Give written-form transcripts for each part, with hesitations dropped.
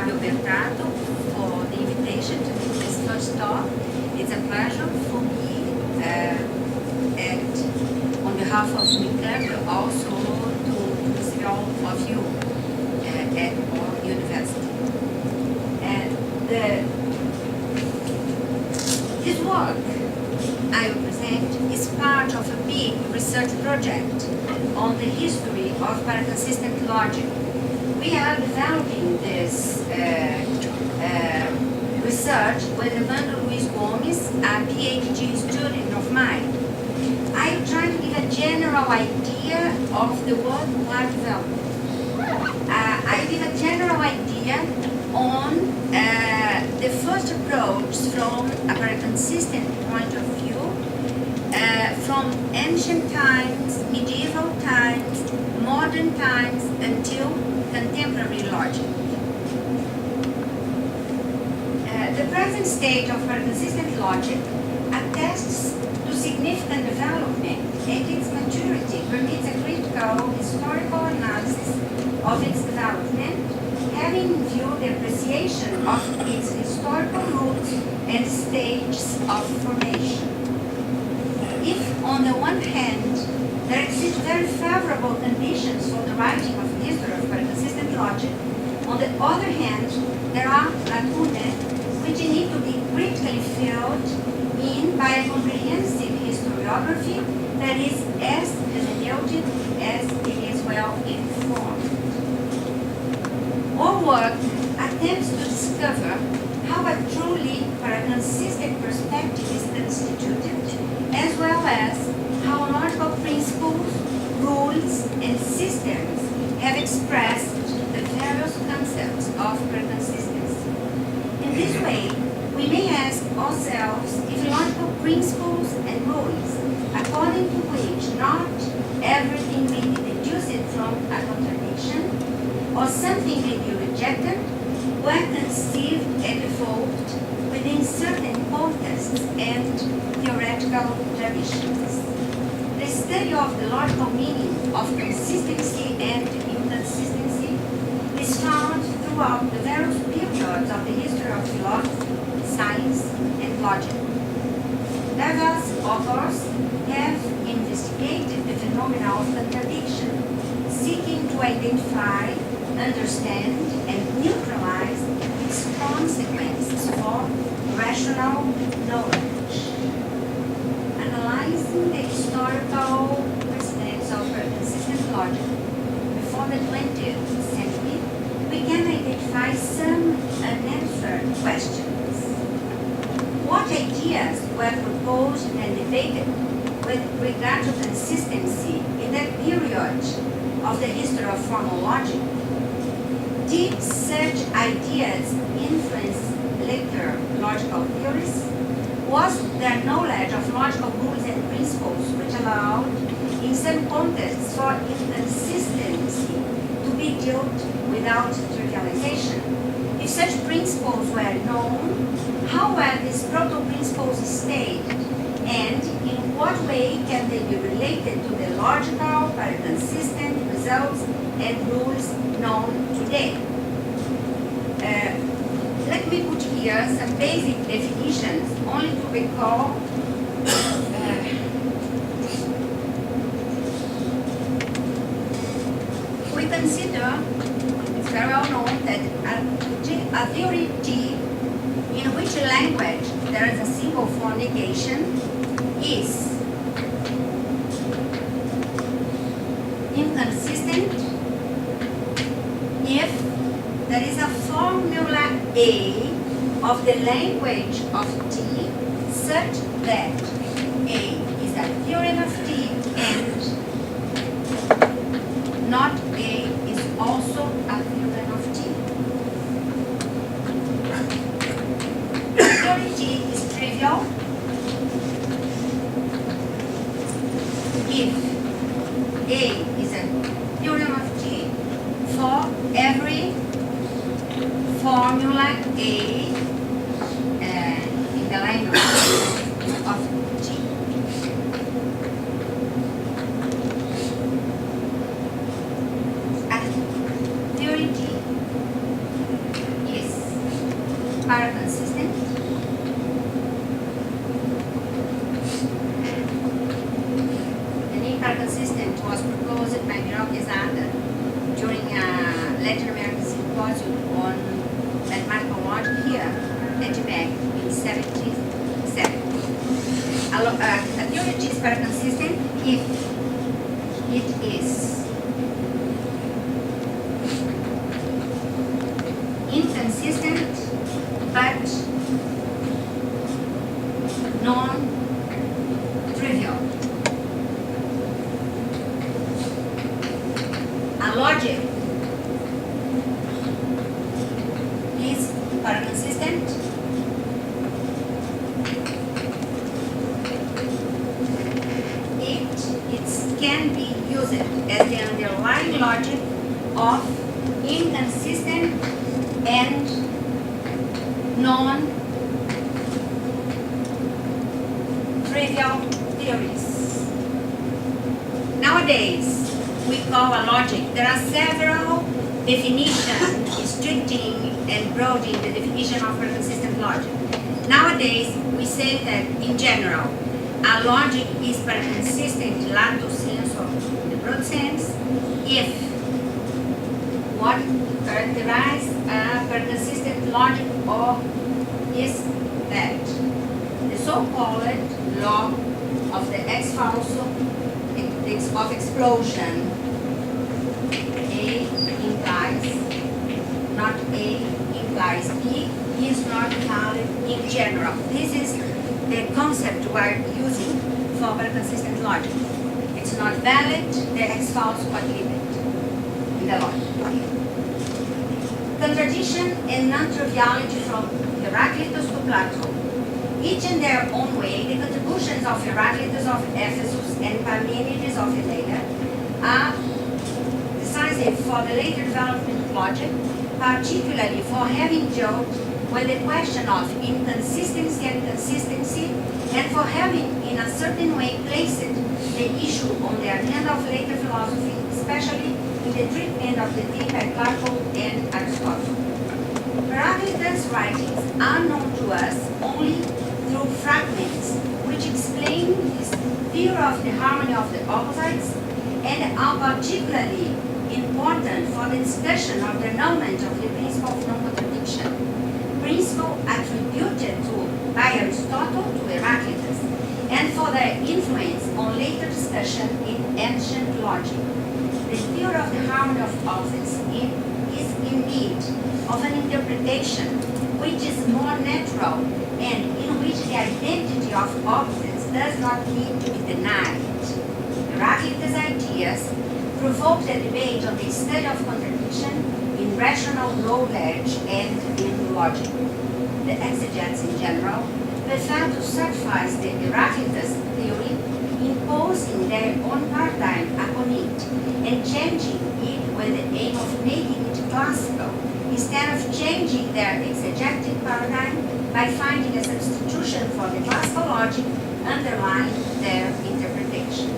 Fabio Bertato for the invitation to do this first talk. It's a pleasure for me, and on behalf of Unicamp, also to receive all of you at our university. And this work I will present is part of a big research project on the history of paraconsistent logic. We are developing this research with Evandro Gomes, a PhD student of mine. I am trying to give a general idea of the work we are developing. I give a general idea on the first approach from a paraconsistent point of view, from ancient times, medieval times, modern times, until contemporary logic. The present state of paraconsistent logic attests to significant development, and its maturity permits a critical historical analysis of its development, having in view the appreciation of its historical roots and stages of formation. If, on the one hand, there exist very favorable conditions for the writing of the history of paraconsistent logic, on the other hand, there are lacunae which need to be critically filled in by a comprehensive historiography that is as hermeneutic as it is well informed. Our work attempts to discover how a truly paraconsistent perspective is constituted, as well as how logical principles, rules, and systems have expressed the various concepts of paraconsistency. In this way, we may ask ourselves if logical principles and rules, according to which not everything may be deduced from a contradiction, or something may be rejected, were conceived and evolved within certain contexts and theoretical traditions. The study of the logical meaning of consistency and inconsistency is found throughout the various periods of the history of philosophy, science, and logic. Diverse authors have investigated the phenomena of contradiction, seeking to identify, understand, and neutralize its consequences for rational knowledge. Analyzing the historical precedents of paraconsistent logic before the 20th century, we can identify some unanswered questions. What ideas were proposed and debated with regard to consistency in that period of the history of formal logic? Did such ideas influence later logical theories? Was there knowledge of logical rules and principles which allowed, in some contexts, for inconsistency to be dealt without trivialization? If such principles were known, how were these proto-principles stated, and in what way can they be related to the logical, paraconsistent results and rules known today? Let me put here some basic definitions, only to recall we consider, it's very well known, that a theory T in which language there is a single form negation is inconsistent if there is a formula A of the language of T such that A is a theorem of T and not A is also a theorem of T. Theory T is trivial if A is a theorem of T for every formula A in the language of T. A theory T is paraconsistent? The name paraconsistent was proposed by during a Latin American symposium on mathematical logic here at UMAC in 1977. A theory is paraconsistent if it is inconsistent but non-trivial. A logic is paraconsistent it can be used as the underlying logic of inconsistent and non-trivial theories. Nowadays, we call a logic. There are several definitions restricting and broadening the definition of paraconsistent logic. Nowadays, we say that in general, a logic is paraconsistent lato sensu, in the broad sense, if what characterizes a paraconsistent logic or is that the so-called law of the ex falso of explosion, A implies, not A implies B, is not valid in general. This is the concept we are using for paraconsistent logic. It's not valid, the ex falso limit in the logic. Contradiction and non-triviality from Heraclitus to Plato. Each in their own way, the contributions of Heraclitus of Ephesus and Parmenides of Itala are decisive for the later development of logic, particularly for having dealt with the question of inconsistency and consistency, and for having in a certain way placed the issue on the agenda of later philosophy, especially in the treatment of the theme by Plato and Aristotle. Heraclitus' writings are known to us only through fragments which explain his view of the harmony of the opposites and are particularly important for the discussion of the annulment of the principle of non-contradiction, principle attributed by Aristotle to Heraclitus, and for their influence on later discussion in ancient logic. The theory of the harmony of opposites is in need of an interpretation which is more natural and in which the identity of opposites does not need to be denied. Heraclitus' ideas provoked a debate on the study of contradiction in rational knowledge and in logic. The exegetes in general prefer to sacrifice the Heraclitus theory, imposing their own paradigm upon it and changing it with the aim of making it classical, instead of changing their exegetic paradigm by finding a substitution for the classical logic underlying their interpretation.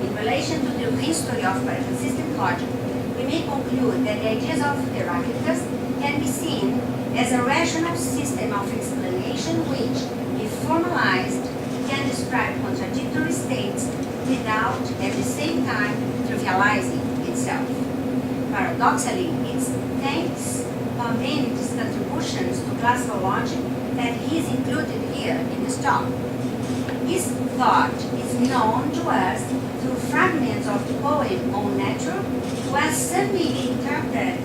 In relation to the history of paraconsistent logic, we may conclude that the ideas of Heraclitus can be seen as a rational system of explanation which, if formalized, can describe contradictory states without, at the same time, trivializing itself. Paradoxically, it's thanks Parmenides' contributions to classical logic that he is included here in this talk. His thought is known to us through fragments of the poem On Nature, where some may be interpreted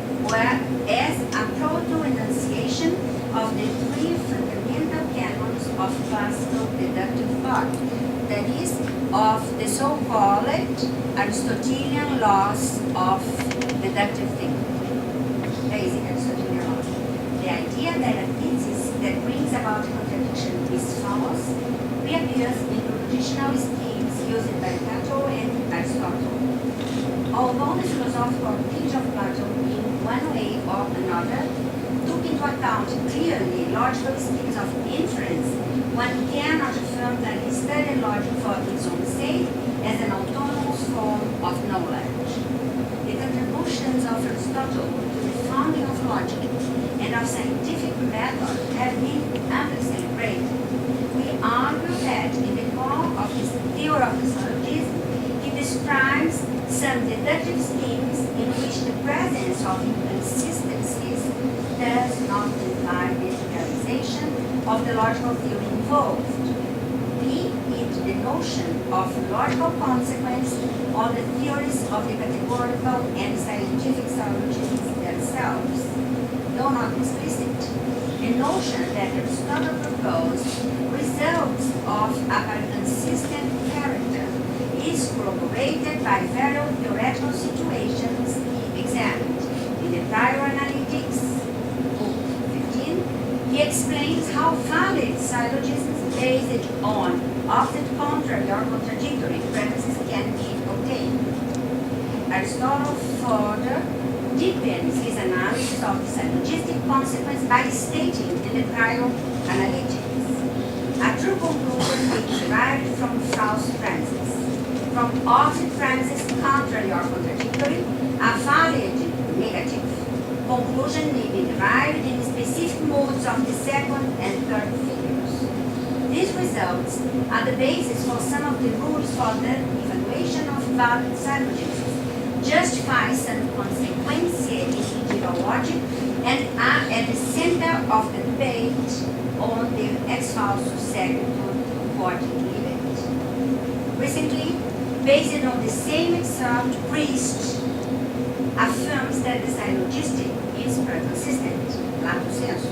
as a proto-enunciation of the three fundamental canons of classical deductive thought, that is, of the so-called Aristotelian laws of deductive thinking, basic Aristotelian laws. The idea that a thesis that brings about a contradiction is false reappears in propositional schemes used by Plato and Aristotle. Although the philosophical teaching of Plato in one way or another took into account clearly logical schemes of inference, one cannot affirm that he studied logic for its own sake as an autonomous form of knowledge. The contribution contributions of Aristotle to the founding of logic and of scientific method have been amply celebrated. We argue that in the core of his theory of the syllogism, he describes some deductive schemes in which the presence of inconsistencies does not imply the trivialization of the logical theory involved, be it the notion of logical consequence or the theories of the categorical and scientific syllogisms themselves. Though not explicit, the notion that Aristotle proposed results of a paraconsistent character is corroborated by various theoretical situations he examined. In the prior analytics, book 15, he explains how valid syllogisms based on opposite contrary or contradictory premises can be obtained. Aristotle further deepens his analysis of the syllogistic consequence by stating in the prior analytics, a true conclusion is derived from false premises. From opposite premises, contrary or contradictory, a valid negative conclusion may be derived in specific modes of the second and third figures. These results are the basis for some of the rules for the evaluation of valid syllogisms, justify some consequentia in digital logic, and are at the center of the debate on the ex falso sequitur court debate. Recently, based on the same excerpt, Priest affirms that the syllogistic is paraconsistent, lato sensu.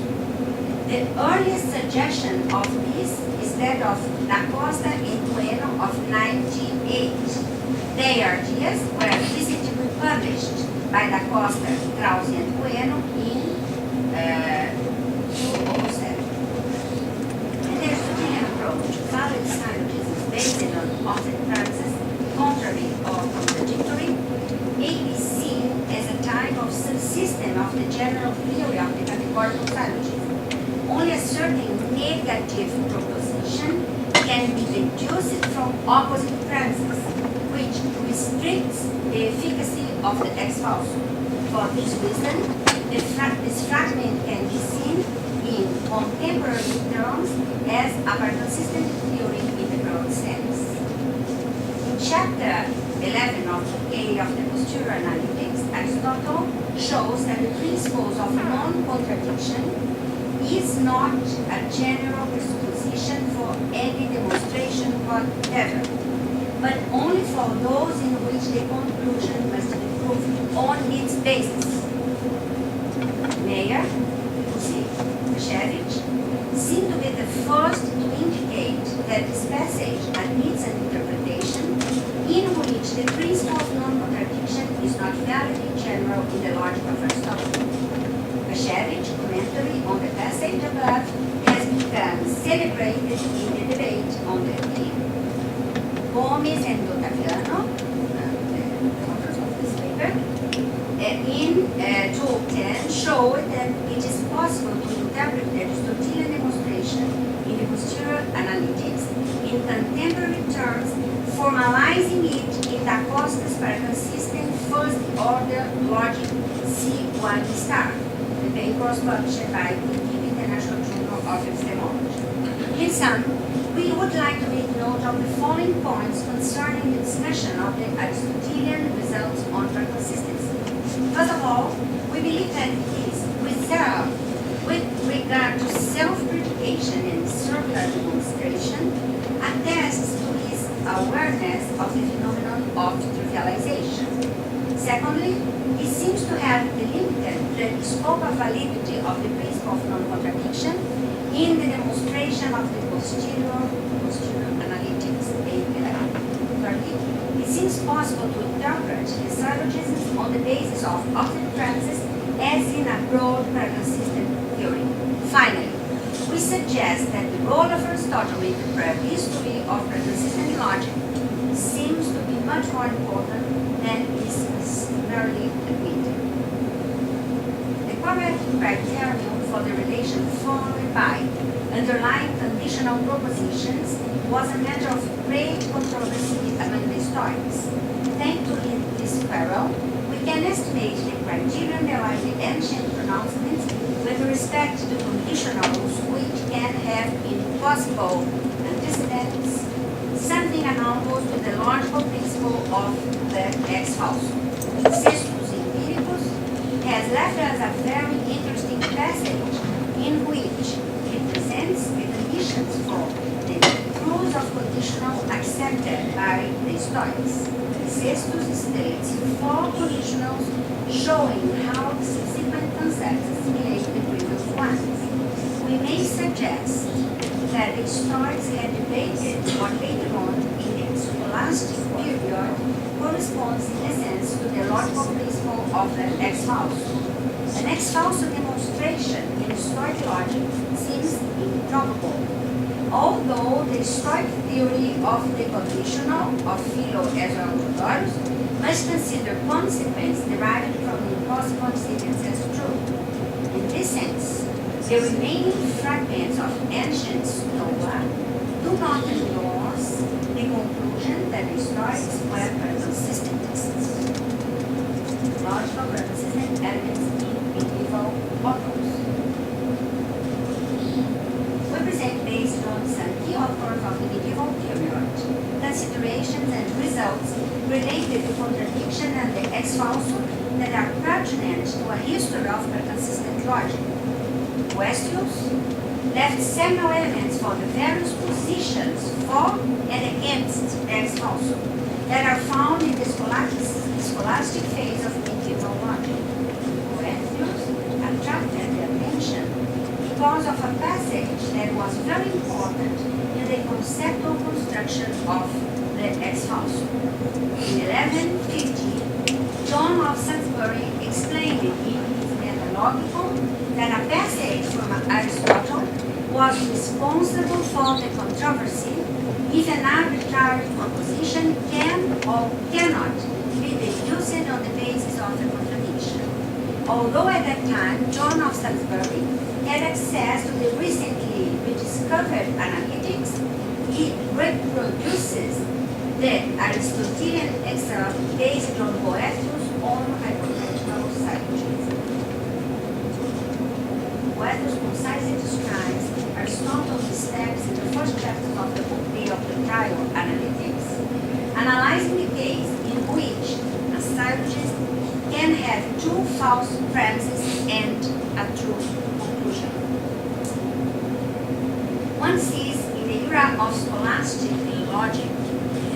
The earliest suggestion of this is that of Da Costa and Bueno of 1998. Their ideas were recently published by Da Costa, Krause and Bueno in 2007. And the Aristotelian approach, valid syllogisms based on opposite premises, contrary or contradictory, may be seen as a type of subsystem of the general theory of the categorical syllogism. Only a certain negative proposition can be deduced from opposite premises, which restricts the efficacy of the ex falso. For this reason, this fragment can be seen in contemporary terms as a paraconsistent theory in the broad sense. In chapter 11 of Book A of the Posterior Analytics, Aristotle shows that the principles of non-contradiction is not a general presupposition for any demonstration whatever, but only for those in which the conclusion must be proved on its basis. Meyer, Kushevich, seem to be the first to indicate that this passage admits an interpretation in which the principle of non-contradiction is not valid in general in the logic of Aristotle. Kushevich, commentary on the passage above, has become celebrated in the debate on the theme. Gomes and D'OTTAVIANO, the authors of this paper, in 2010 showed that it is possible to interpret the Aristotelian demonstration in the posterior analytics in contemporary terms, formalizing it in Da Costa's paraconsistent first-order logic C1 star. The paper was published by the International Journal of Epistemology. In sum, we would like to make note of the following points concerning the discussion of the Aristotelian results on paraconsistency. First of all, we believe that it is reserved with regard to self-predication and circular demonstration, attests to his awareness of the phenomenon of trivialization. Secondly, he seems to have delimited the scope of validity of the principle of non-contradiction in the demonstration of the posterior analytics. Thirdly, it seems possible to interpret the syllogisms on the basis of opposite premises as in a broad paraconsistent theory. Finally, we suggest that the role of Aristotle in the prehistory of paraconsistent logic seems to be much more important than is merely admitted. The correct criterion for the relation formed by underlying conditional propositions was a matter of great controversy among the Stoics. Thanks to this quarrel, we can estimate made the criteria underlying the ancient pronouncements with respect to conditionals which can have impossible antecedents, something analogous to the logical principle of the ex falso. Cestus Empiricus has left us a very interesting passage in which he presents the conditions for the rules of conditional accepted by the Stoics. Cestus states 4 conditionals showing how the subsequent concepts assimilate the previous ones. We may suggest that the Stoics had debated what later on in the scholastic period corresponds in essence to the logical principle of the ex falso. An ex falso demonstration in Stoic logic seems improbable, although the Stoic theory of the conditional of Philo as well as Dodorus must consider consequence derived from the impossible antecedents as true. In this sense, the remaining fragments of ancient Stoa do not endorse the conclusion that the Stoics were paraconsistentists. Logical paraconsistent elements in medieval authors. We present, based on some key authors of the medieval period, considerations and results related to contradiction and the ex falso that are pertinent to a history of paraconsistent logic. Westius left several elements for the various positions for and against ex falso that are found in the scholastic phase of medieval logic. Westius attracted the attention because of a passage that was very important in the conceptual construction of the ex falso. In 1150, John of Salisbury explained in his Metalogical that a passage from Aristotle was responsible for the controversy if an arbitrary proposition can or cannot be deduced on the basis of a contradiction. Although at that time John of Salisbury had access to the recently rediscovered analytics, he reproduces the Aristotelian excerpt based on Boethius' own hypothetical syllogism. Boethius concisely describes Aristotle's steps in the first chapter of the book Day of the Trial Analytics, analyzing the case in which a syllogist can have 2 false premises and a true conclusion. One sees in the era of scholastic logic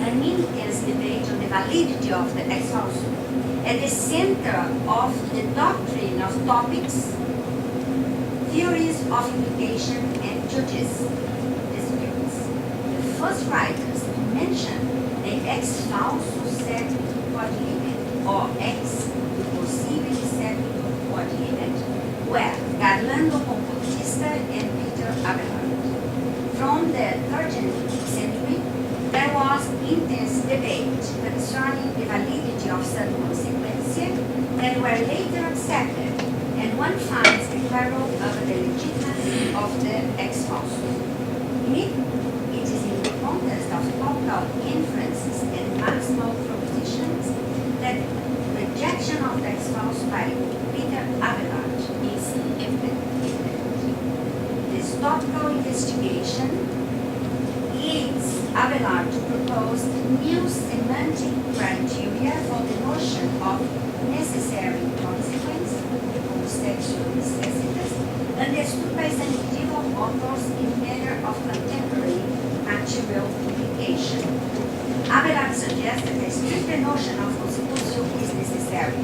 an intense debate on the validity of the ex falso at the center of the doctrine of topics, theories of implication, and judges' disputes. The first writers to mention the ex falso séquito quod limit or ex impossibile séquito quod limit were Garlando Computista and Peter Abelard. From the 13th century, there was intense debate concerning the validity of some consequences that were later accepted, and one finds a quarrel over the legitimacy of the ex falso. It is in the context of total inferences and maximal propositions that rejection of the ex falso by Peter Abelard is evident. This topical investigation leads Abelard to propose new semantic criteria for the notion of necessary consequence, contextual necessitas, understood by some medieval authors in manner of contemporary material implication. Abelard suggested a stricter notion of consecutio is necessary.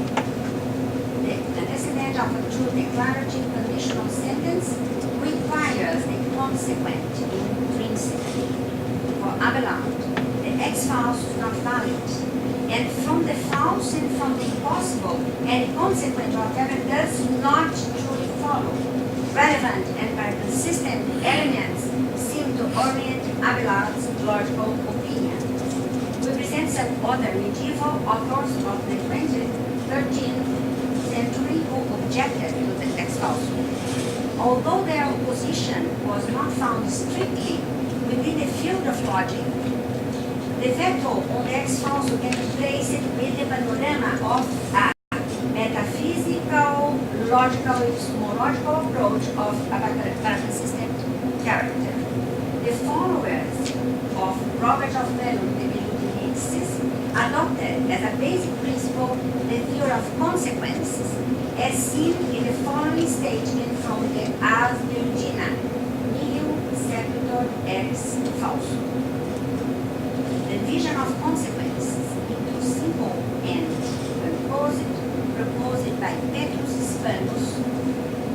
The antecedent of a true declarative conditional sentence requires the consequent intrinsically. For Abelard, the ex falso is not valid, and from the false and from the impossible, any consequent whatever does not truly follow. Relevant and paraconsistent elements seem to orient Abelard's logical opinion. We present some other medieval authors of the 13th century who objected to the ex falso. Although their opposition was not found strictly within the field of logic, the veto on the ex falso can be placed with the panorama of a more logical approach of a paraconsistent character. The followers of Robert of Velutinensis adopted as a basic principle the theory of consequences, as seen in the following statement from the Ars Virgina, nihil sequitur ex falso. The division of consequences into simple and proposed by Petrus Hispanus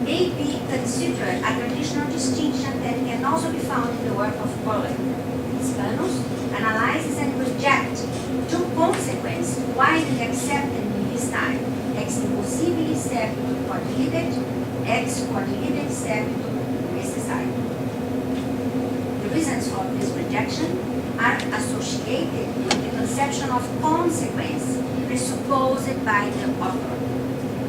may be considered a traditional distinction that can also be found in the work of Colloquia. Hispanus analyzes and rejects two consequences widely accepted in his time: ex impossibile sequitur quadlibet, ex quadlibet sequitur necessari. The reasons for this rejection are associated with the conception of consequence presupposed by the author.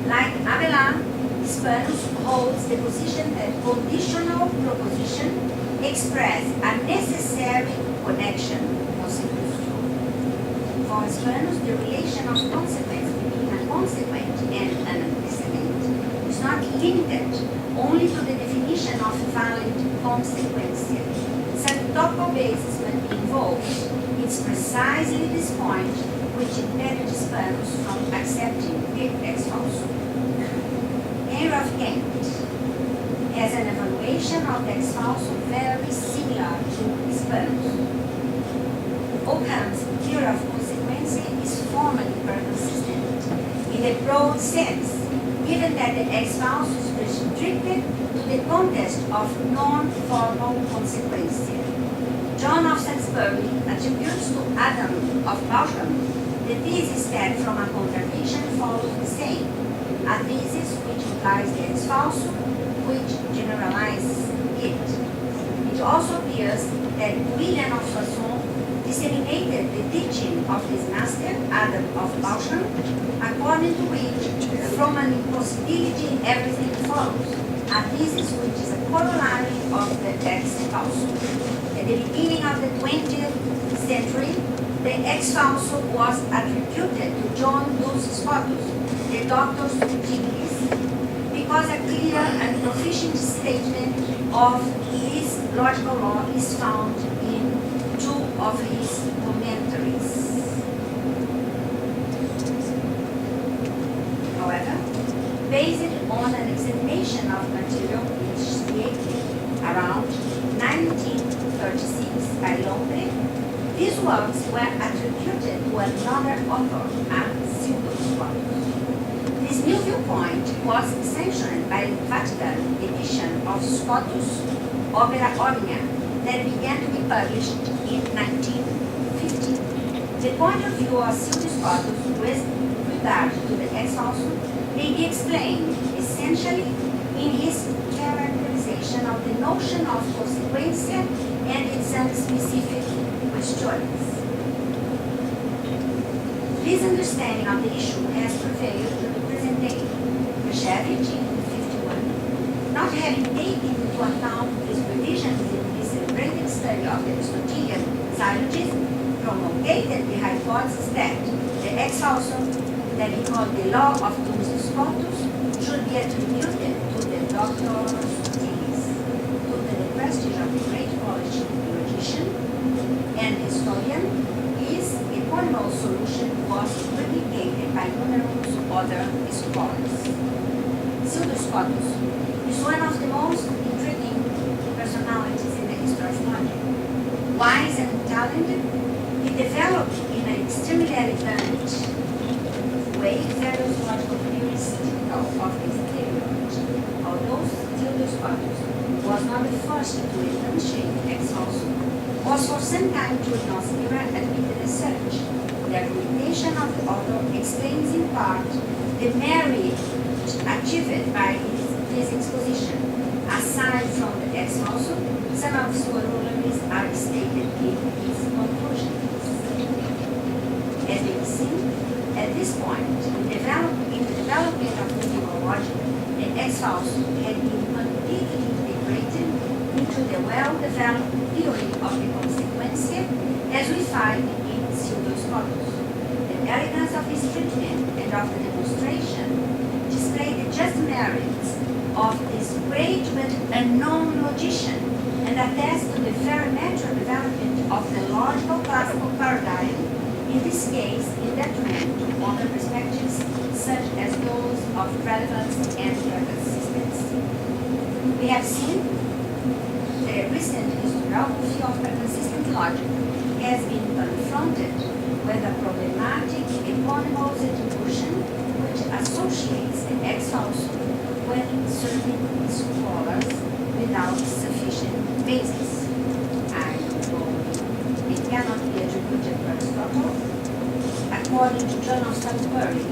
Like Abelard, Hispanus holds the position that conditional proposition express a necessary connection. For Hispanus, the relation of consequence between a consequent and an antecedent is not limited only to the definition of valid consequence. Some topical basis when involved, it's precisely this point which impeded Hispanus from accepting the ex falso. Henry of Kent has an evaluation of the ex falso very similar to Hispanus. Occam's theory of consequence is formally paraconsistent in a broad sense, given that the ex falso is restricted to the context of non-formal consequences. John of Salisbury attributes to Adam of Bauscham the thesis that from a contradiction follows the same, a thesis which implies the ex falso, which generalizes it. It also appears that William of Soissons disseminated the teaching of his master, Adam of Bauscham, according to which from an impossibility everything follows, a thesis which is a corollary of the ex falso. At the beginning of the 20th century, the ex falso was attributed to John Dulce Scotus, the Doctor's Genius, because a clear and proficient statement of his logical law is found in two of his commentaries. However, based on an examination of material initiated around 1936 by Lombre, these works were attributed to another author, a pseudo-Scotus. This new viewpoint was sanctioned by the Vatican edition of Scotus' Opera Omnia that began to be published in 1950. The point of view of pseudo-Scotus with regard to the ex falso may be explained essentially in his characterization of the notion of consequentia and its specific questions. This understanding of the issue has prevailed to the present day. Krzyzewicz in 1951, not having taken into account these revisions in his celebrated study of the Aristotelian syllogism, promulgated the hypothesis that the ex falso, that he called the law of Dulce Scotus, should be attributed to the Doctor's Genius, to the prestige of the great Polish logician and historian. His eponymous solution was replicated by numerous other scholars. Pseudo-Scotus is one of the most intriguing personalities in the history of logic. Wise and talented, he developed in an extremely elegant way various logical theories typical of his period. Although Pseudo-Scotus was not the first to enunciate ex falso, was for some time during our era admitted as such. The argumentation of the author explains in part the merit achieved by his exposition. Aside from the ex falso, some of his corollaries are stated in his conclusions. As we can see, at this point, in the development of physical logic, the ex falso had been completely integrated into the well-developed theory of the consequentia as we find in Pseudo-Scotus. The elegance of his treatment and of the demonstration display the just merit merits of this great but unknown logician and attests to the very natural development of the logical classical paradigm, in this case in detriment to modern perspectives such as those of relevance and consistency. We have seen the recent historiography of consistent logic has been confronted with a problematic eponymous attribution which associates the ex falso with certain scholars without sufficient basis. It cannot be attributed to Aristotle. According to John of Salisbury,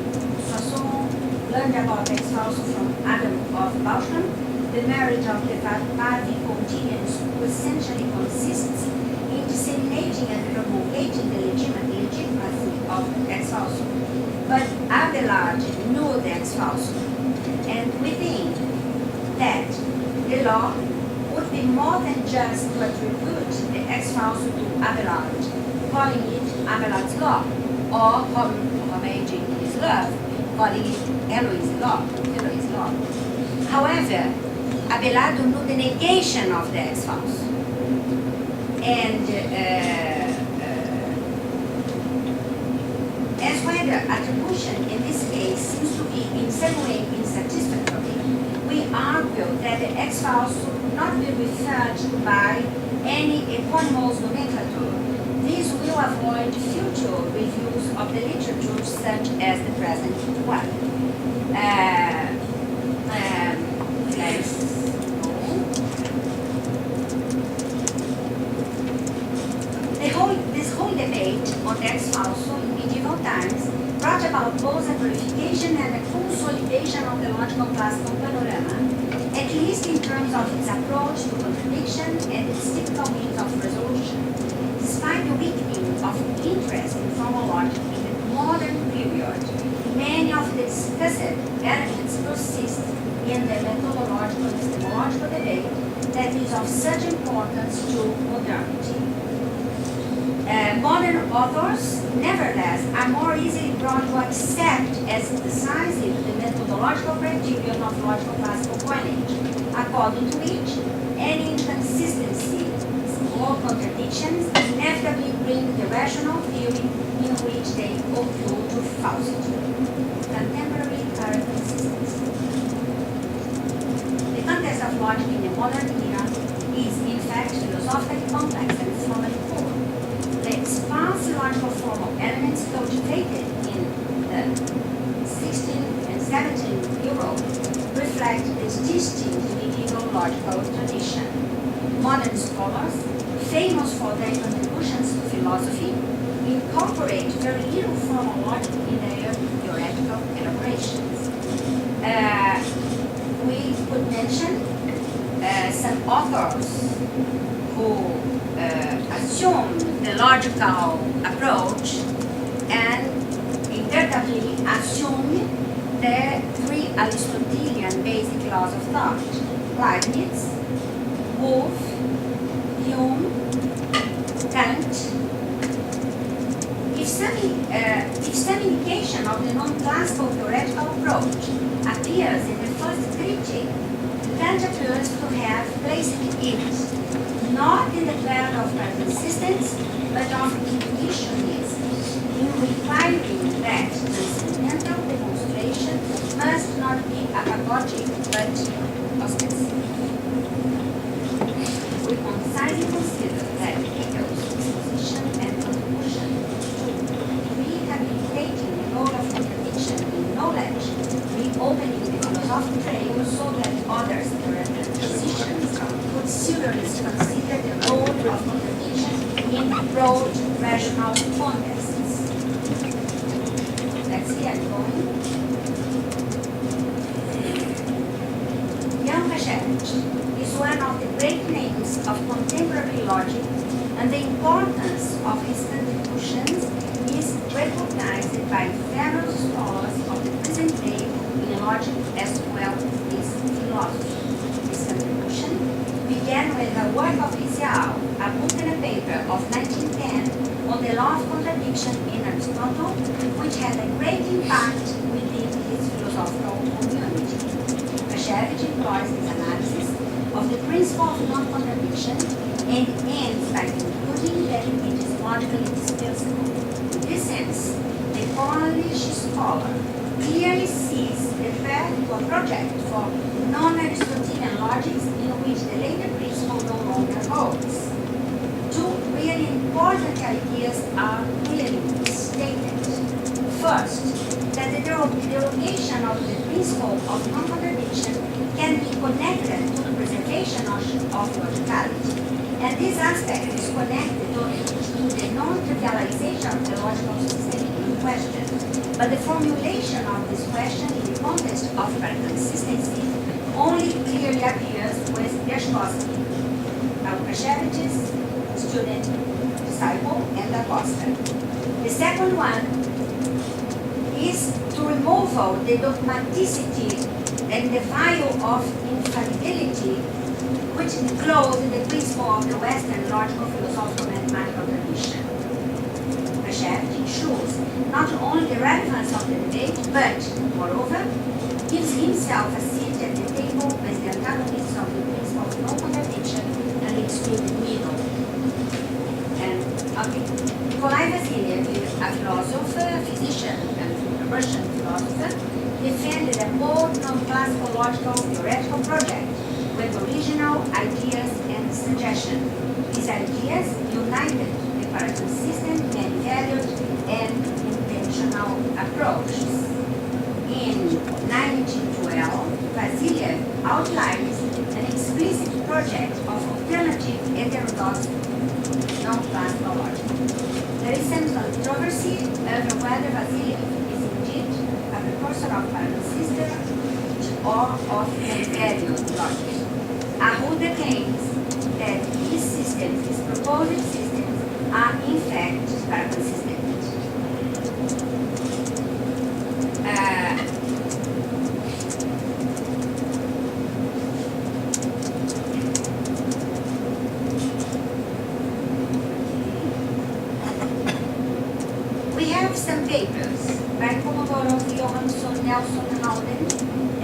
Soissons learned about ex falso from Adam of Bauckham. The marriage of the Paraconsistents essentially consists in disseminating and promulgating the legitimacy of ex falso. But Abelard knew the ex falso, and within that, the law would be more than just to attribute the ex falso to Abelard, calling it Abelard's law, or homaging his love, calling it Eloise' law. However, Abelardo knew the negation of the ex falso, and as whether attribution in this case seems to be in some way insatisfactory, we argue that the ex falso not be referred to by any eponymous nomenclature. This will avoid future reviews of the literature such as the present one. Let's go. This whole debate on the ex falso in medieval times brought about both a purification and a consolidation of the logical classical panorama, at least in terms of its approach to contradiction and its typical means of resolution. Despite the weakening of interest in formal logic in the modern period, many of the discussed elements persist in the methodological and epistemological debate that is of such importance to modernity. Modern authors, nevertheless, are more easily brought to accept as decisive the methodological criterion of logical classical coinage, according to which any inconsistency or contradictions inevitably bring the rational theory in which they occur to falsity. Contemporary paraconsistency. The context of logic in the modern era is in fact philosophically complex and formally poor. The sparse logical formal elements cultivated in the 16th and 17th Europe reflect the distinct medieval logical tradition. Modern scholars, famous for their contributions to philosophy, incorporate very little formal logic in their theoretical elaborations. We could mention some authors who assume the logical approach and interpretably assume the three Aristotelian basic laws of thought: Leibniz, Wolff, Hume, Kant. If some indication of the non-classical theoretical approach appears in the first critique, Kant appears to have placed it not in the plan of persistence, but of intuitionism, in requiring that transcendental demonstration must not be apagogic, but ostensive. We concisely consider that Hegel's exposition and contribution to rehabilitating the role of contradiction in knowledge, reopening the philosophical trail so that others, positions, would seriously consider the role of contradiction in broad rational contests. Let's see, I'm going. Jan Hegel is one of the great names of contemporary logic, and the importance of his contributions is recognized by various scholars of the present day in logic as well as philosophy. His contribution began with a work of Lysial, a book and a paper of 1910 on the law of contradiction in Aristotle, which had a great impact within his philosophical community. the principle of non-contradiction and ends by concluding that it is logically dispensable. In this sense, the Polish scholar clearly sees the path to a project for non-Aristotelian logics in which the later principle no longer holds. Two really important ideas are clearly stated. First, that the derogation of the principle of non-contradiction can be connected to the preservation of logicality. And this aspect is connected to the non-trivialization of the logical system in question. But the formulation of this question in the context of paraconsistency only clearly appears with Gershkovsky, Alkashevich's student, disciple, and D'OTTAVIANO. The second one is to remove the dogmaticity and the value of infallibility which clothe the principle of the Western logical philosophical mathematical tradition. Alkashevic shows not only the relevance of the debate, but, moreover, gives himself a seat at the table with the antagonists of the principle of no contradiction and the excluded middle. And, okay, Nikolai Vasiliev, a philosopher, a physician, and a Russian philosopher, defended a bold non-classical logical theoretical project with original ideas and suggestions. These ideas united the paraconsistent, many-valued, and intentional approaches. In 1912, Vasiliev outlines an explicit project of alternative heterodox non-classical logic. There is some controversy over whether Vasiliev is indeed a precursor of paraconsistent or of many-valued logic. Arruda claims that his systems, his proposed systems, are in fact paraconsistent. We have some papers by Komodorov, Johansson, Nelson, Howden,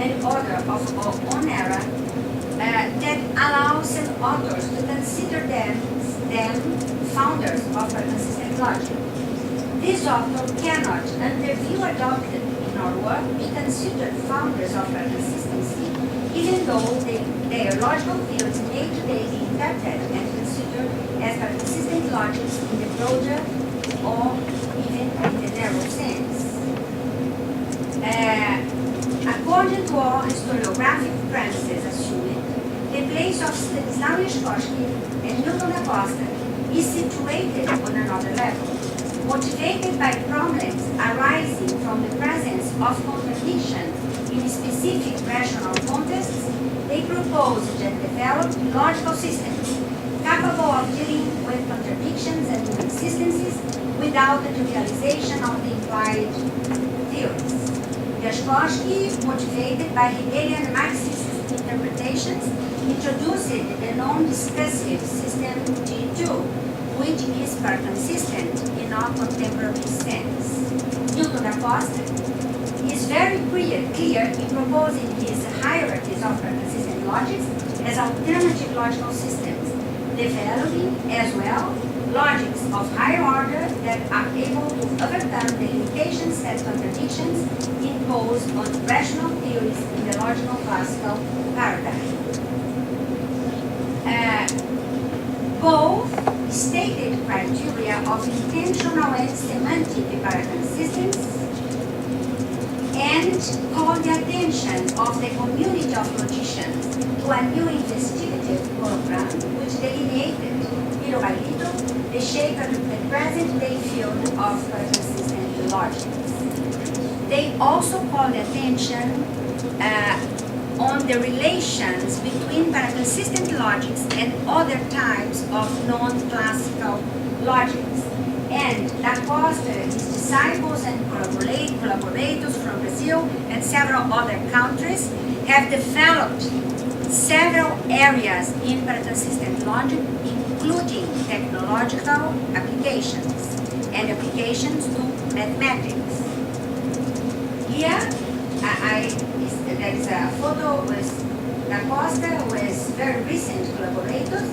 and other of our own era that allow some authors to consider them founders of paraconsistent logic. This author cannot, under view adopted in our work, be considered founders of paraconsistency, even though their logical fields may today be interpreted and considered as paraconsistent logics in the broader or even in the narrow sense. According to our historiographic premises assuming, the place of Stanislaw Leszkowski and Milton Acosta is situated on another level. Motivated by problems arising from the presence of contradictions in specific rational contexts, they proposed and developed logical systems capable of dealing with contradictions and inconsistencies without the trivialization of the implied theories. Leszkowski, motivated by Hegelian Marxist interpretations, introduced the non-discursive system G2, which is paraconsistent in our contemporary sense. Newton Acosta is very clear in proposing his hierarchies of paraconsistent logics as alternative logical systems, developing as well logics of higher order that are able to overcome the limitations and contradictions imposed on rational theories in the logical classical paradigm. Both stated criteria of intentional and semantic paraconsistence and called the attention of the community of logicians to a new investigative program which delineated, little by little, the shape of the present-day field of paraconsistent logics. They also called attention on the relations between paraconsistent logics and other types of non-classical logics. And Acosta, his disciples and collaborators from Brazil and several other countries have developed several areas in paraconsistent logic, including technological applications and applications to mathematics. Here, there is a photo with Da Costa was very recent collaborators.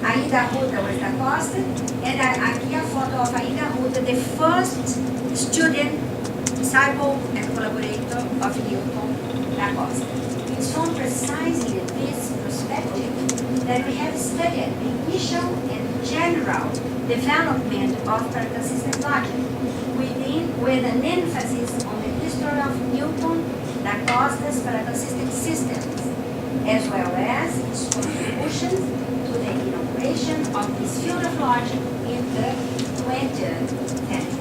Aida Ruta was Da Costa, and aqui a photo of Aida Ruta, the first student, disciple, and collaborator of Newton Da Costa. It's from precisely this perspective that we have studied the initial and general development of paraconsistent logic, with an emphasis on the history of Newton Da Costa's paraconsistent systems, as well as its contributions to the inauguration of this field of logic in the 20th century.